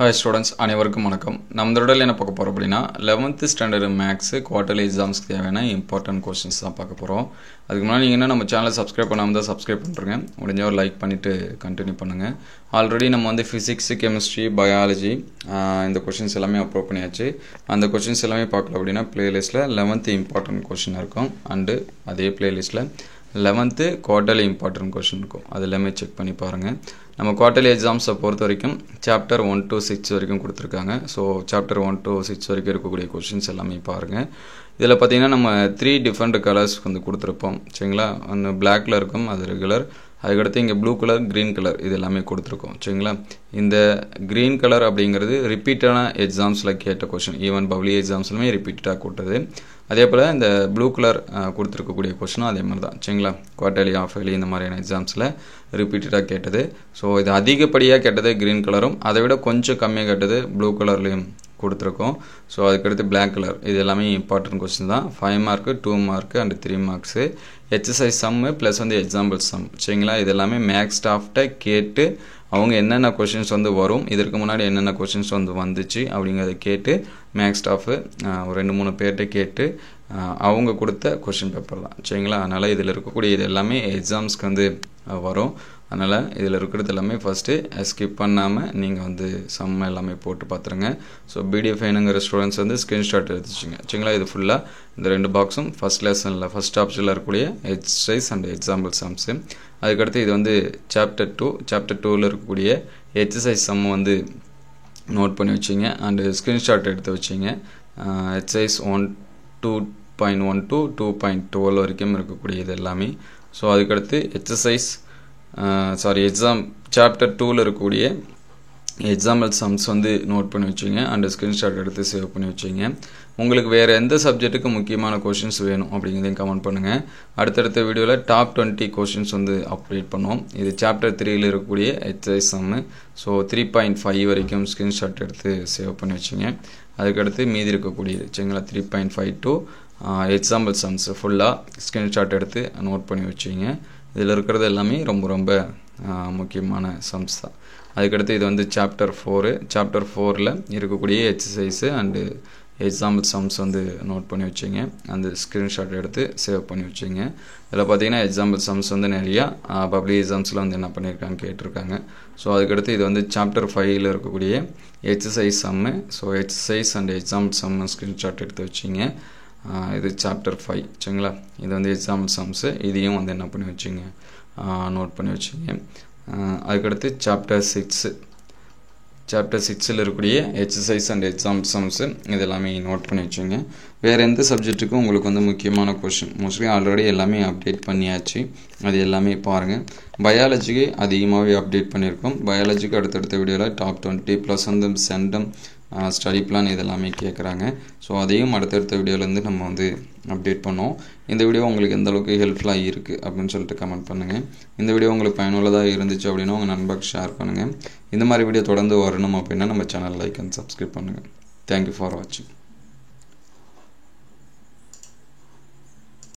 Hi students, அனைவருக்கும் வணக்கம். நம்ம தொடர்ல என்ன பார்க்க போறோம் அப்படினா 11th ஸ்டாண்டர்ட் மேத்ஸ் குவார்ட்டர்லி எக்ஸாம்ஸ்க்கு தேவையான இம்பார்ட்டன்ட் क्वेश्चंस தான் பார்க்க போறோம். அதுக்கு முன்னாடி நீங்க நம்ம சேனலை சப்ஸ்கிரைப் பண்ணாம இருந்தா சப்ஸ்கிரைப் பண்ணுங்க. முடிஞ்சா ஒரு லைக் பண்ணிட்டு கண்டினியூ பண்ணுங்க. ஆல்ரெடி நம்ம வந்து பிசிக்ஸ், கெமிஸ்ட்ரி, பயாலஜி இந்த क्वेश्चंस எல்லாமே அப்லோட் பண்ணியாச்சு. அந்த क्वेश्चंस எல்லாமே பார்க்கல அப்படினா பிளேலிஸ்ட்ல 11th இம்பார்ட்டன்ட் क्वेश्चन இருக்கும். அண்ட் அதே பிளேலிஸ்ட்ல 11th குவார்ட்டர்லி இம்பார்ட்டன்ட் क्वेश्चन இருக்கும். அது எல்லாமே செக் பண்ணி பாருங்க. நம்ம குவார்ட்டர்லி எக்ஸாம்ஸை பொறுத்த வரைக்கும் சாப்டர் 1 to 6 வரைக்கும் கொடுத்துருக்காங்க. ஸோ சாப்டர் 1 to 6 வரைக்கும் இருக்கக்கூடிய கொஷின்ஸ் எல்லாமே பாருங்கள். இதில் பார்த்தீங்கன்னா நம்ம 3 டிஃப்ரெண்ட் கலர்ஸ் வந்து கொடுத்துருப்போம். சரிங்களா? ஒன்று பிளாக்ல இருக்கும், அது ரெகுலர். அதுக்கடுத்து இங்கே ப்ளூ கலர், க்ரீன் கலர் இது எல்லாமே கொடுத்துருக்கோம். சரிங்களா? இந்த க்ரீன் கலர் அப்படிங்கிறது ரிப்பீட்டடான எக்ஸாம்ஸில் கேட்ட கொஷின், ஈவன் பப்ளிக் எக்ஸாம்ஸ்லுமே ரிப்பீட்டடாக கொடுத்தது. அதே போல் இந்த ப்ளூ கலர் கொடுத்துருக்கக்கூடிய கொஷினும் அதே மாதிரி தான். சரிங்களா? குவார்ட்டர்லி, ஆஃப் இயர்லி இந்த மாதிரியான எக்ஸாம்ஸில் ரிப்பீட்டடாக கேட்டது. ஸோ இது அதிகப்படியாக கேட்டது க்ரீன் கலரும், அதை விட கொஞ்சம் கம்மியாக கேட்டது ப்ளூ கலர்லேயும் கொடுத்துருக்கோம். ஸோ அதுக்கடுத்து பிளாக் கலர் இது எல்லாமே இம்பார்ட்டன்ட் கொஸ்டின் தான். 5 mark, 2 mark and 3 marks. Exercise sum plus வந்து எக்ஸாம்பிள் சம். சரிங்களா? இது எல்லாமே மேக்ஸ் ஸ்டாஃப்ட்ட கேட்டு அவங்க என்னென்ன கொஷின்ஸ் வந்து வரும், இதற்கு முன்னாடி என்னென்ன கொஷின்ஸ் வந்து வந்துச்சு அப்படிங்கிறத கேட்டு மேக்ஸ் ஸ்டாஃபு ஒரு 2-3 பேர்கிட்ட கேட்டு அவங்க கொடுத்த கொஷின் பேப்பர் தான். சரிங்களா? அதனால் இதில் இருக்கக்கூடிய இது எல்லாமே எக்ஸாம்ஸ்க்கு வந்து வரும். அதனால் இதில் இருக்கிறது எல்லாமே ஃபஸ்ட்டு ஸ்கிப் பண்ணாமல் நீங்கள் வந்து சம் எல்லாமே போட்டு பார்த்துருங்க. ஸோ பிடிஎஃப் வேணுங்கிற ஸ்டூடெண்ட்ஸ் வந்து ஸ்க்ரீன்ஷாட் எடுத்துச்சுங்க. சரிங்களா? இது ஃபுல்லாக இந்த 2 பாக்ஸும் ஃபஸ்ட் லெசனில் ஃபஸ்ட் ஆப்ஷனில் இருக்கக்கூடிய எக்ஸசைஸ் அண்ட் எக்ஸாம்பிள் சம்ஸு. அதுக்கடுத்து இது வந்து சாப்டர் 2. சாப்டர் 2ல் இருக்கக்கூடிய எக்ஸசைஸ் சம் வந்து நோட் பண்ணி வச்சிங்க அண்டு ஸ்க்ரீன்ஷாட் எடுத்து வச்சிங்க. எக்ஸசைஸ் 1 2.1 to 2.12 வரைக்கும் இருக்கக்கூடிய இது எல்லாமே. ஸோ அதுக்கடுத்து எக்ஸசைஸ் எக்ஸாம் சாப்டர் 2ல் இருக்கக்கூடிய எக்ஸாம்பிள் சம்ஸ் வந்து நோட் பண்ணி வச்சிங்க அண்ட் ஸ்க்ரீன்ஷாட் எடுத்து சேவ் பண்ணி வச்சிங்க. உங்களுக்கு வேறு எந்த சப்ஜெக்ட்டுக்கு முக்கியமான கொஷின்ஸ் வேணும் அப்படிங்கிறதையும் கமெண்ட் பண்ணுங்கள். அடுத்தடுத்த வீடியோவில் டாப் 20 கொஷின்ஸ் வந்து அப்டேட் பண்ணுவோம். இது சாப்டர் 3ல் இருக்கக்கூடிய எக்ஸசைஸ் சம்மு. ஸோ 3.5 வரைக்கும் ஸ்க்ரீன்ஷாட் எடுத்து சேவ் பண்ணி வச்சிங்க. அதுக்கடுத்து மீதி இருக்கக்கூடியது சரிங்களா 3.5 to எக்ஸாம்பிள் சம்ஸ் ஃபுல்லாக ஸ்க்ரீன்ஷாட் எடுத்து நோட் பண்ணி வச்சிங்க. இதில் இருக்கிறது எல்லாமே ரொம்ப ரொம்ப முக்கியமான சம்ஸ் தான். அதுக்கடுத்து இது வந்து சாப்டர் 4. சாப்டர் 4ல் இருக்கக்கூடிய எக்ஸசைஸு அண்டு எக்ஸாம்பிள் சம்ஸ் வந்து நோட் பண்ணி வச்சிங்க. அந்த ஸ்க்ரீன்ஷாட் எடுத்து சேவ் பண்ணி வச்சிங்க. இதில் பார்த்தீங்கன்னா எக்ஸாம்பிள் சம்ஸ் வந்து நிறையா பப்ளிக் எக்ஸாம்ஸில் வந்து என்ன பண்ணியிருக்காங்க கேட்டிருக்காங்க. ஸோ அதுக்கடுத்து இது வந்து சாப்டர் 5ல் இருக்கக்கூடிய exercise sum. So exercise and example sum screenshot எடுத்து வச்சிங்க. இது சாப்டர் 5 சரிங்களா? இது வந்து எக்ஸாம்பிள் சம்ஸு, இதையும் வந்து என்ன பண்ணி வச்சிங்க நோட் பண்ணி வச்சிங்க. அதுக்கடுத்து சாப்டர் 6. சாப்டர் 6ல் இருக்கக்கூடிய எக்ஸசைஸ் அண்ட் எக்ஸாம்பிள் சம்ஸு இது எல்லாமே நோட் பண்ணி வச்சுங்க. வேறு எந்த சப்ஜெக்ட்டுக்கும் உங்களுக்கு வந்து முக்கியமான கொஷின் மோஸ்ட்லி ஆல்ரெடி எல்லாமே அப்டேட் பண்ணியாச்சு. அது எல்லாமே பாருங்கள். பயாலஜிக்கு அதிகமாகவே அப்டேட் பண்ணியிருக்கோம். பயாலஜிக்கு அடுத்தடுத்த வீடியோவில் டாப் 20 ப்ளஸ் வந்து சென்டம் ஸ்டடி பிளான் இதெல்லாமே கேட்குறாங்க. ஸோ அதையும் அடுத்தடுத்த வீடியோலேருந்து நம்ம வந்து அப்டேட் பண்ணுவோம். இந்த வீடியோ உங்களுக்கு எந்த அளவுக்கு ஹெல்ப்ஃபுல்லாக இருக்குது அப்படின்னு சொல்லிட்டு கமெண்ட் பண்ணுங்கள். இந்த வீடியோ உங்களுக்கு பயனுள்ளதாக இருந்துச்சு அப்படின்னா உங்கள் நண்பருக்கு ஷேர் பண்ணுங்கள். இந்த மாதிரி வீடியோ தொடர்ந்து வரணும் அப்படின்னா நம்ம சேனல் லைக் அண்ட் சப்ஸ்கிரைப் பண்ணுங்கள். தேங்க்யூ ஃபார் வாட்சிங்.